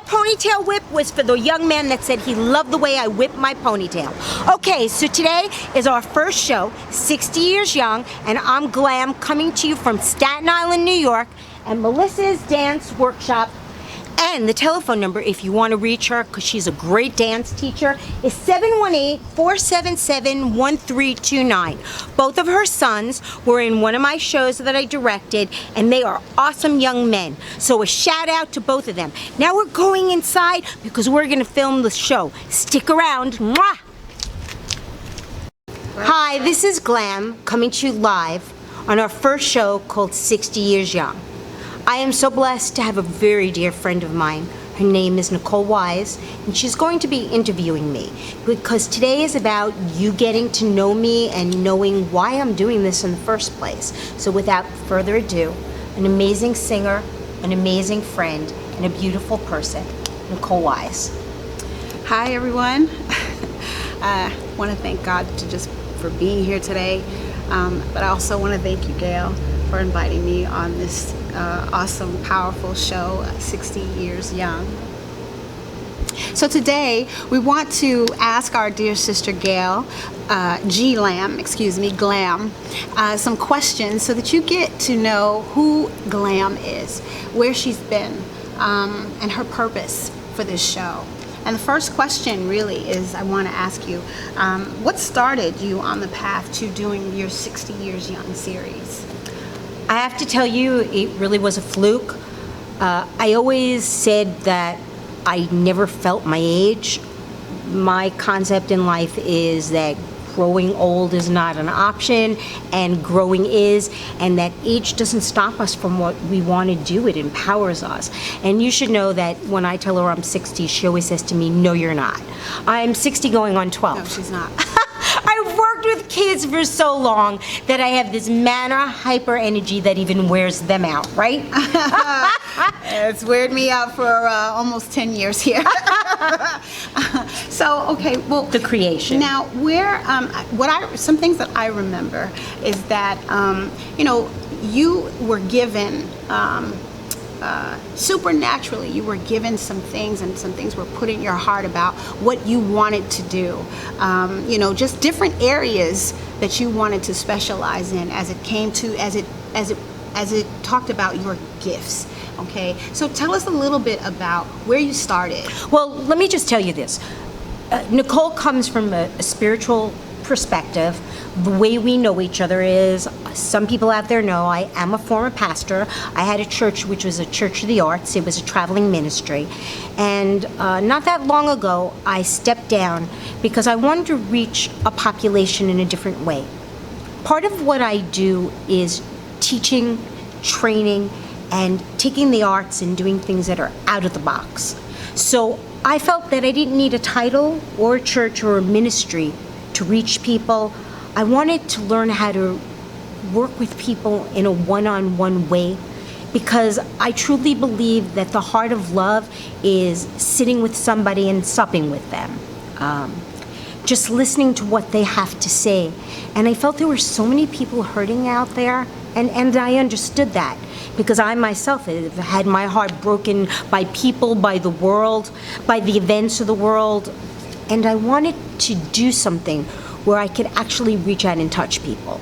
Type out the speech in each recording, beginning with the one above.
ponytail whip was for the young man that said he loved the way I whip my ponytail. Okay, so today is our first show, 60 Years Young, and I'm Glam, coming to you from Staten Island, New York, and Melissa's Dance Workshop. And the telephone number, if you want to reach her, because she's a great dance teacher, is 718-477-1329. Both of her sons were in one of my shows that I directed, and they are awesome young men. So a shout out to both of them. Now we're going inside because we're going to film the show. Stick around. Mwah! Hi, this is Glam, coming to you live on our first show called 60 Years Young. I am so blessed to have a very dear friend of mine. Her name is Nicole Wise, and she's going to be interviewing me because today is about you getting to know me and knowing why I'm doing this in the first place. So without further ado, an amazing singer, an amazing friend, and a beautiful person, Nicole Wise. Hi everyone. I want to thank God for being here today, but I also want to thank you, Gail, for inviting me on this awesome, powerful show, 60 Years Young. So today, we want to ask our dear sister Gail, Glam, some questions so that you get to know who Glam is, where she's been, and her purpose for this show. And the first question really is, I want to ask you, what started you on the path to doing your 60 Years Young series? I have to tell you, it really was a fluke. I always said that I never felt my age. My concept in life is that growing old is not an option, and growing is, and that age doesn't stop us from what we want to do. It empowers us. And you should know that when I tell her I'm 60, she always says to me, no, you're not. I'm 60 going on 12. No, she's not. I've worked with kids for so long that I have this mana hyper energy that even wears them out, right? It's weirded me out for almost 10 years here. So, okay, well, the creation. Now, some things that I remember is that, you were given, supernaturally, you were given some things, and some things were put in your heart about what you wanted to do. Just different areas that you wanted to specialize in as it came to, as it talked about your gifts. Okay, so tell us a little bit about where you started. Well, let me just tell you this. Nicole comes from a spiritual perspective. The way we know each other is, some people out there know I am a former pastor. I had a church which was a church of the arts. It was a traveling ministry. And not that long ago, I stepped down because I wanted to reach a population in a different way. Part of what I do is teaching, training, and taking the arts and doing things that are out of the box. So I felt that I didn't need a title or a church or a ministry to reach people. I wanted to learn how to work with people in a one-on-one way, because I truly believe that the heart of love is sitting with somebody and supping with them. Just listening to what they have to say. And I felt there were so many people hurting out there, and I understood that because I myself have had my heart broken by people, by the world, by the events of the world, and I wanted to do something where I could actually reach out and touch people.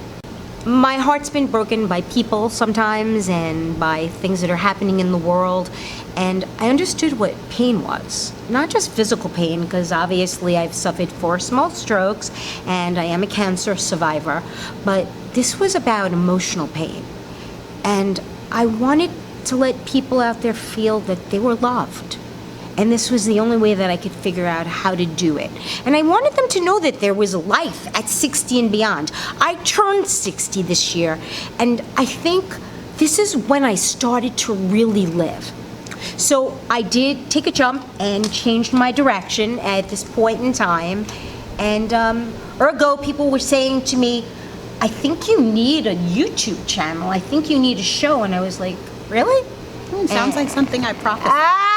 My heart's been broken by people sometimes and by things that are happening in the world, and I understood what pain was. Not just physical pain, because obviously I've suffered 4 small strokes and I am a cancer survivor, but this was about emotional pain. And I wanted to let people out there feel that they were loved. And this was the only way that I could figure out how to do it. And I wanted them to know that there was a life at 60 and beyond. I turned 60 this year, and I think this is when I started to really live. So I did take a jump and changed my direction at this point in time. And ergo, people were saying to me, I think you need a YouTube channel. I think you need a show. And I was like, really? Sounds like something I prophesied.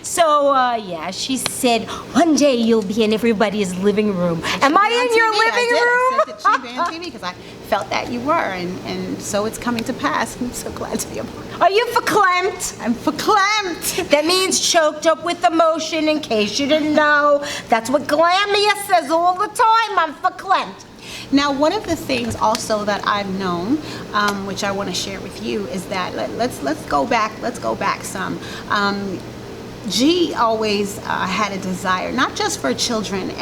So, yeah, she said, one day you'll be in everybody's living room. Am I in your living room? I said that you being on TV because I felt that you were, and so it's coming to pass. I'm so glad to be a part of it. Are you verklempt? I'm verklempt. That means choked up with emotion, in case you didn't know. That's what Glamia says all the time. I'm verklempt. Now, one of the things also that I've known, which I want to share with you, is that let's go back some. G always had a desire, not just for children,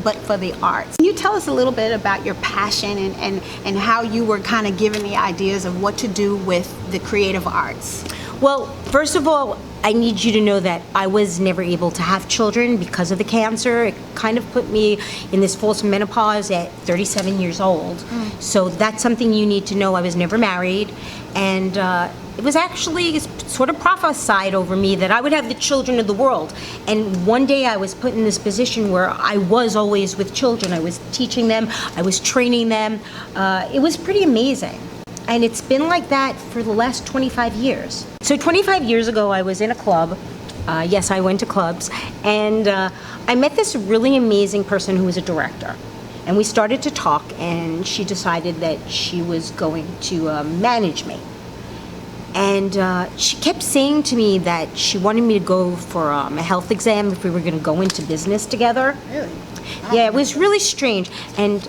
but for the arts. Can you tell us a little bit about your passion and how you were kind of given the ideas of what to do with the creative arts? Well, first of all, I need you to know that I was never able to have children because of the cancer. It kind of put me in this false menopause at 37 years old. So that's something you need to know. I was never married, and it was actually sort of prophesied over me that I would have the children of the world. And one day I was put in this position where I was always with children. I was teaching them, I was training them. It was pretty amazing. And it's been like that for the last 25 years. So 25 years ago, I was in a club. Yes, I went to clubs. And I met this really amazing person who was a director. And we started to talk, and she decided that she was going to manage me. And she kept saying to me that she wanted me to go for a health exam if we were going to go into business together. Really? Yeah, it was really strange. And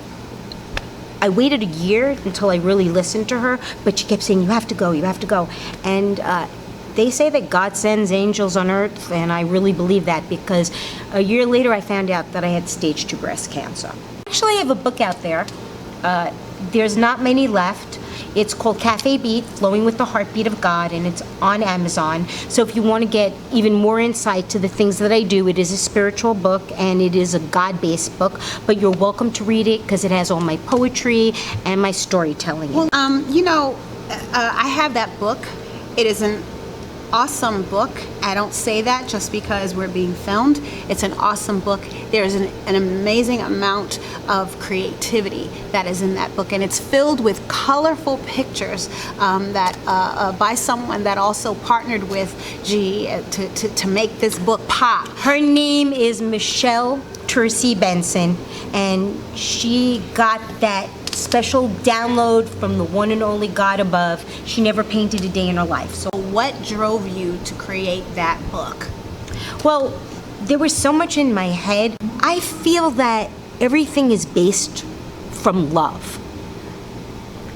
I waited a year until I really listened to her, but she kept saying, you have to go, you have to go. And they say that God sends angels on earth, and I really believe that, because a year later I found out that I had stage 2 breast cancer. Actually, I have a book out there. There's not many left. It's called Cafe Beat, Flowing with the Heartbeat of God, and it's on Amazon. So if you want to get even more insight to the things that I do, it is a spiritual book, and it is a God-based book, but you're welcome to read it because it has all my poetry and my storytelling. Well, I have that book. It is an awesome book. I don't say that just because we're being filmed. It's an awesome book. There's an amazing amount of creativity that is in that book, and it's filled with colorful pictures that by someone that also partnered with G to make this book pop. Her name is Michelle Tercy Benson, and she got that special download from the one and only God above. She never painted a day in her life. So what drove you to create that book? well, there was so much in my head. I feel that everything is based from love.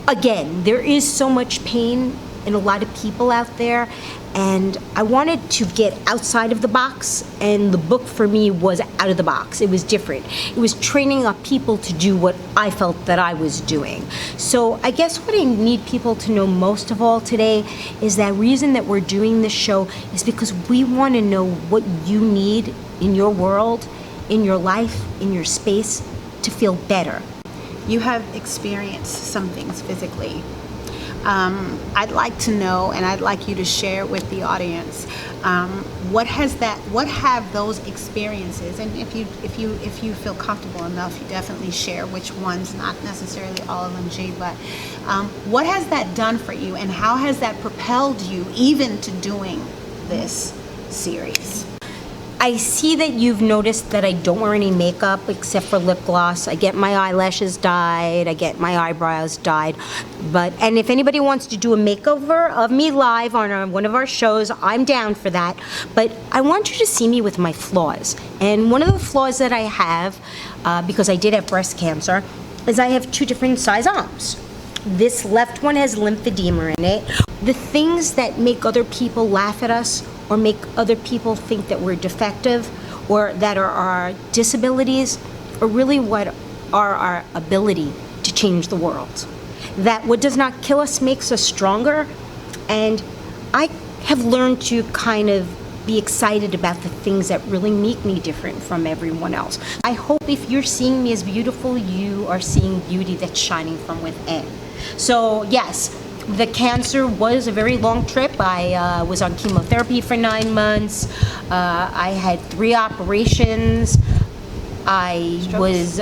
Again, there is so much pain in a lot of people out there, and I wanted to get outside of the box, and the book for me was out of the box. It was different. It was training up people to do what I felt that I was doing. So I guess what I need people to know most of all today is that reason that we're doing this show is because we want to know what you need in your world, in your life, in your space to feel better. You have experienced some things physically. I'd like to know, and I'd like you to share with the audience, what have those experiences, and if you feel comfortable enough, you definitely share which ones, not necessarily all of them, G, but what has that done for you, and how has that propelled you even to doing this series? I see that you've noticed that I don't wear any makeup except for lip gloss. I get my eyelashes dyed, I get my eyebrows dyed. And if anybody wants to do a makeover of me live on one of our shows, I'm down for that. But I want you to see me with my flaws. And one of the flaws that I have, because I did have breast cancer, is I have 2 different size arms. This left one has lymphedema in it. The things that make other people laugh at us or make other people think that we're defective or that are our disabilities are really what are our ability to change the world. That what does not kill us makes us stronger, and I have learned to kind of be excited about the things that really make me different from everyone else. I hope if you're seeing me as beautiful, you are seeing beauty that's shining from within. So yes, the cancer was a very long trip. I was on chemotherapy for 9 months. I had 3 operations. I was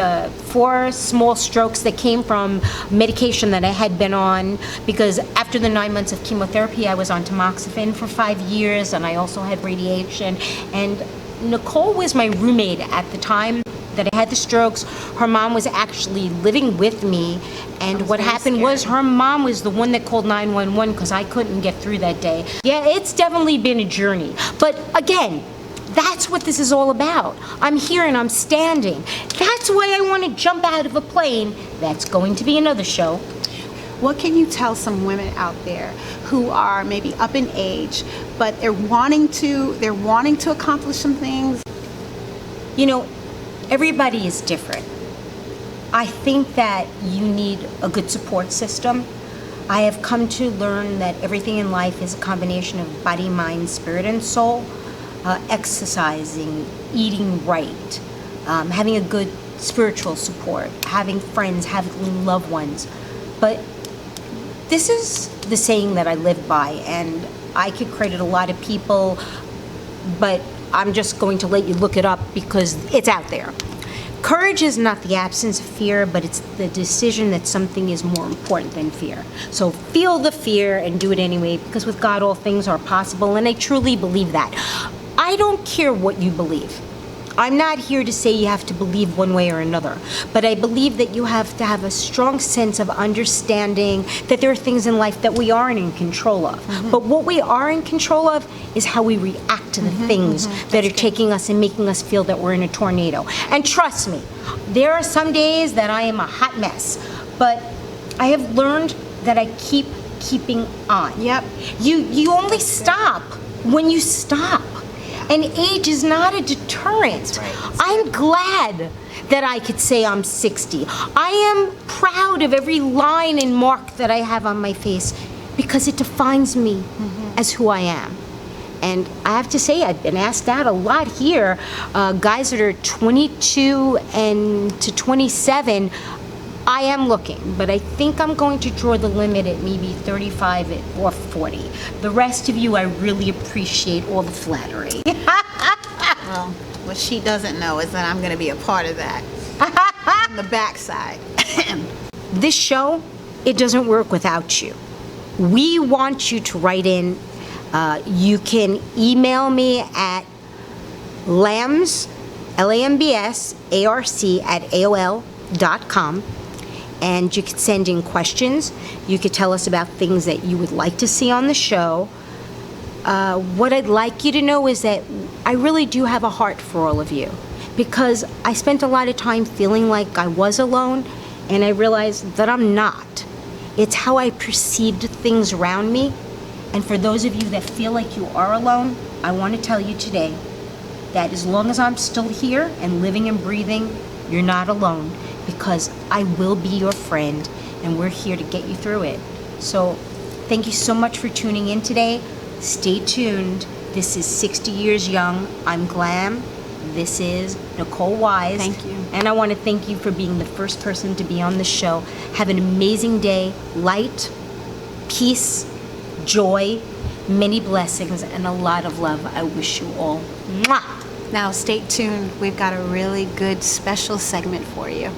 4 small strokes that came from medication that I had been on, because after the 9 months of chemotherapy, I was on tamoxifen for 5 years, and I also had radiation. And Nicole was my roommate at the time. that I had the strokes, her mom was actually living with me. And what happened was her mom was the one that called 911 because I couldn't get through that day. Yeah, it's definitely been a journey. But again, that's what this is all about. I'm here and I'm standing. That's why I want to jump out of a plane. That's going to be another show. What can you tell some women out there who are maybe up in age, but they're wanting to accomplish some things? You know, everybody is different. I think that you need a good support system. I have come to learn that everything in life is a combination of body, mind, spirit, and soul. Exercising, eating right, having a good spiritual support, having friends, having loved ones. But this is the saying that I live by, and I could credit a lot of people, but I'm just going to let you look it up because it's out there. Courage is not the absence of fear, but it's the decision that something is more important than fear. So feel the fear and do it anyway, because with God all things are possible, and I truly believe that. I don't care what you believe. I'm not here to say you have to believe one way or another, but I believe that you have to have a strong sense of understanding that there are things in life that we aren't in control of. But what we are in control of is how we react to the things that are taking us and making us feel that we're in a tornado. And trust me, there are some days that I am a hot mess, but I have learned that I keeping on. Yep. You only stop when you stop. And age is not a deterrent. That's right. I'm glad that I could say I'm 60. I am proud of every line and mark that I have on my face because it defines me as who I am. And I have to say, I've been asked that a lot here. Guys that are 22 and to 27, I am looking, but I think I'm going to draw the limit at maybe 35 or 40. The rest of you, I really appreciate all the flattery. Well, what she doesn't know is that I'm going to be a part of that on the backside. This show, it doesn't work without you. We want you to write in. You can email me at lambs, LAMBS, ARC @AOL.com. And you could send in questions. You could tell us about things that you would like to see on the show. What I'd like you to know is that I really do have a heart for all of you because I spent a lot of time feeling like I was alone, and I realized that I'm not. It's how I perceived things around me. And for those of you that feel like you are alone, I want to tell you today that as long as I'm still here and living and breathing, you're not alone, because I will be your friend and we're here to get you through it. So thank you so much for tuning in today. Stay tuned. This is 60 Years Young. I'm Glam. This is Nicole Wise. Thank you. And I want to thank you for being the first person to be on the show. Have an amazing day. Light, peace, joy, many blessings, and a lot of love. I wish you all. Mwah! Now stay tuned. We've got a really good special segment for you.